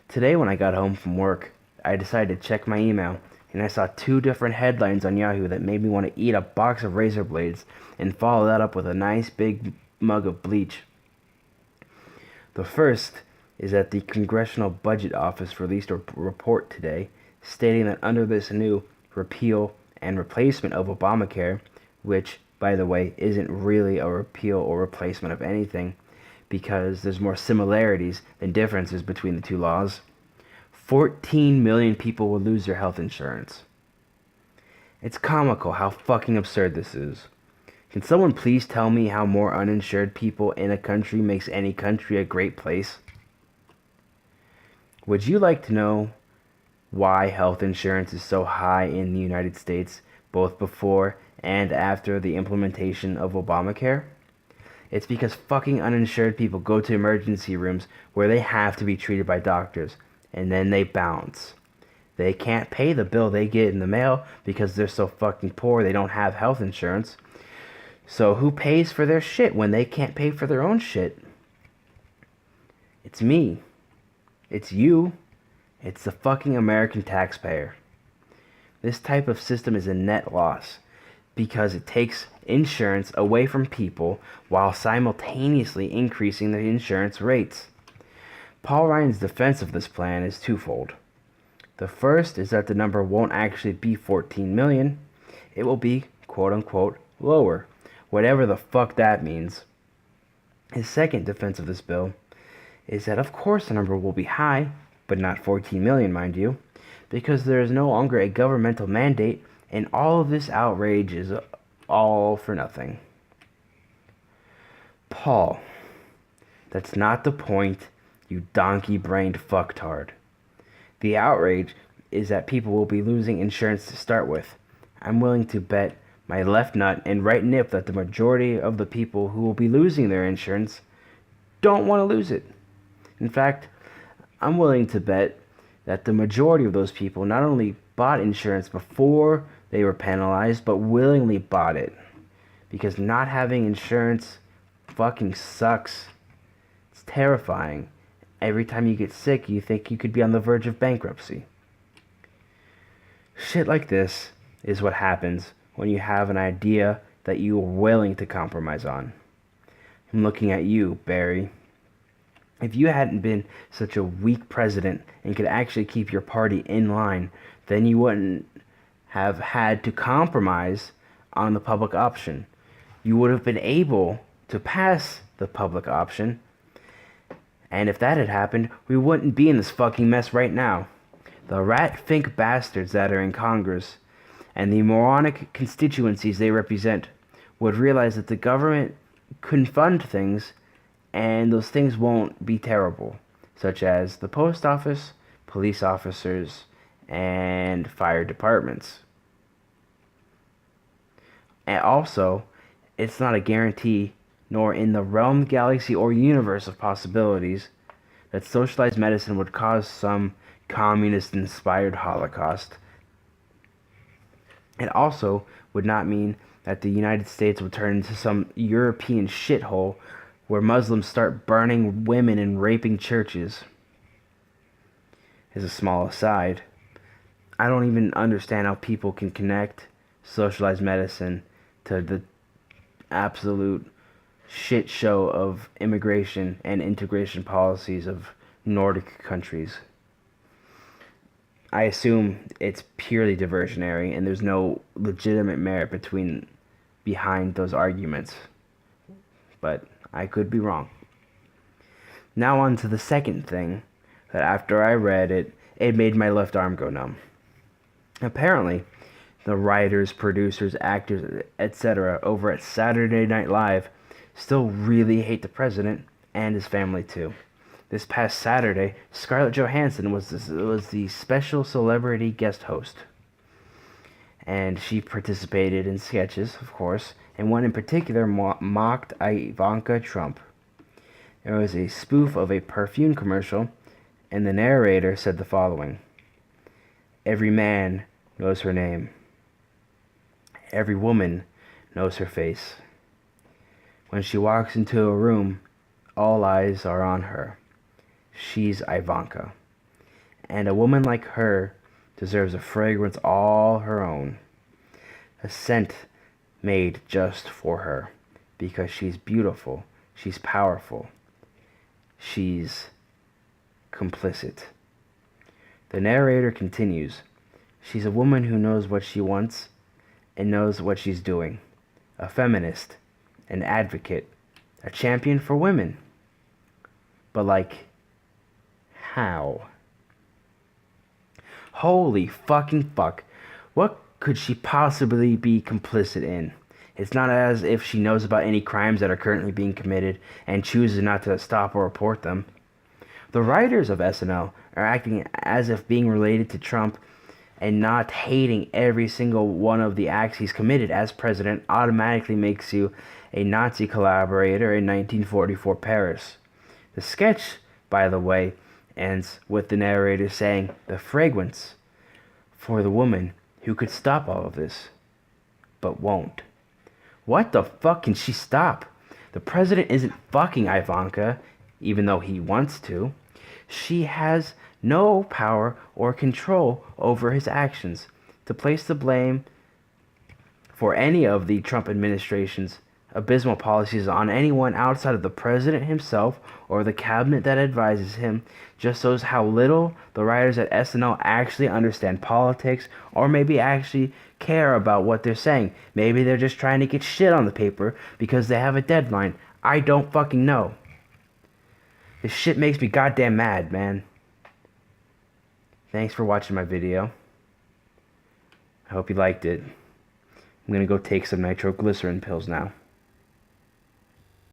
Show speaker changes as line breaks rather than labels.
Today when I got home from work, I decided to check my email, and I saw two different headlines on Yahoo that made me want to eat a box of razor blades and follow that up with a nice big mug of bleach. The first is that the Congressional Budget Office released a report today stating that under this new repeal and replacement of Obamacare, which, by the way, isn't really a repeal or replacement of anything because there's more similarities than differences between the two laws, 14 million people will lose their health insurance. It's comical how fucking absurd this is. Can someone please tell me how more uninsured people in a country makes any country a great place? Would you like to know why health insurance is so high in the United States, both before and after the implementation of Obamacare? It's because fucking uninsured people go to emergency rooms where they have to be treated by doctors, and then they bounce. They can't pay the bill they get in the mail because they're so fucking poor they don't have health insurance. So who pays for their shit when they can't pay for their own shit? It's me. It's you. It's the fucking American taxpayer. This type of system is a net loss because it takes insurance away from people while simultaneously increasing the insurance rates. Paul Ryan's defense of this plan is twofold. The first is that the number won't actually be 14 million. It will be, quote unquote, lower, whatever the fuck that means. His second defense of this bill is that of course the number will be high, but not 14 million, mind you, because there is no longer a governmental mandate and all of this outrage is all for nothing. Paul, that's not the point, you donkey-brained fucktard. The outrage is that people will be losing insurance to start with. I'm willing to bet my left nut and right nip that the majority of the people who will be losing their insurance don't want to lose it. In fact, I'm willing to bet that the majority of those people not only bought insurance before they were penalized, but willingly bought it. Because not having insurance fucking sucks. It's terrifying. Every time you get sick, you think you could be on the verge of bankruptcy. Shit like this is what happens when you have an idea that you are willing to compromise on. I'm looking at you, Barry. If you hadn't been such a weak president and could actually keep your party in line, then you wouldn't have had to compromise on the public option. You would have been able to pass the public option. And if that had happened, we wouldn't be in this fucking mess right now. The rat-fink bastards that are in Congress and the moronic constituencies they represent would realize that the government can fund things and those things won't be terrible, such as the post office, police officers, and fire departments. And also, it's not a guarantee, nor in the realm, galaxy, or universe of possibilities, that socialized medicine would cause some communist-inspired holocaust. It also would not mean that the United States would turn into some European shithole where Muslims start burning women and raping churches. As a small aside, I don't even understand how people can connect socialized medicine to the absolute shit show of immigration and integration policies of Nordic countries. I assume it's purely diversionary and there's no legitimate merit behind those arguments. But I could be wrong. Now on to the second thing that after I read it, it made my left arm go numb. Apparently, the writers, producers, actors, etc. over at Saturday Night Live still really hate the president and his family too. This past Saturday, Scarlett Johansson was the special celebrity guest host. And she participated in sketches, of course, and one in particular mocked Ivanka Trump. There was a spoof of a perfume commercial, and the narrator said the following: "Every man knows her name. Every woman knows her face. When she walks into a room, all eyes are on her. She's Ivanka. And a woman like her deserves a fragrance all her own. A scent made just for her. Because she's beautiful. She's powerful. She's complicit. The narrator continues. She's a woman who knows what she wants and knows what she's doing. A feminist. An advocate. A champion for women. But like, how? Holy fucking fuck. What could she possibly be complicit in? It's not as if she knows about any crimes that are currently being committed and chooses not to stop or report them. The writers of SNL are acting as if being related to Trump and not hating every single one of the acts he's committed as president automatically makes you a Nazi collaborator in 1944 Paris. The sketch, by the way, ends with the narrator saying the fragrance for the woman who could stop all of this, but won't. What the fuck can she stop? The president isn't fucking Ivanka, even though he wants to. She has no power or control over his actions. To place the blame for any of the Trump administration's abysmal policies on anyone outside of the president himself or the cabinet that advises him just shows how little the writers at SNL actually understand politics or maybe actually care about what they're saying. Maybe they're just trying to get shit on the paper because they have a deadline. I don't fucking know. This shit makes me goddamn mad, man. Thanks for watching my video. I hope you liked it. I'm gonna go take some nitroglycerin pills now.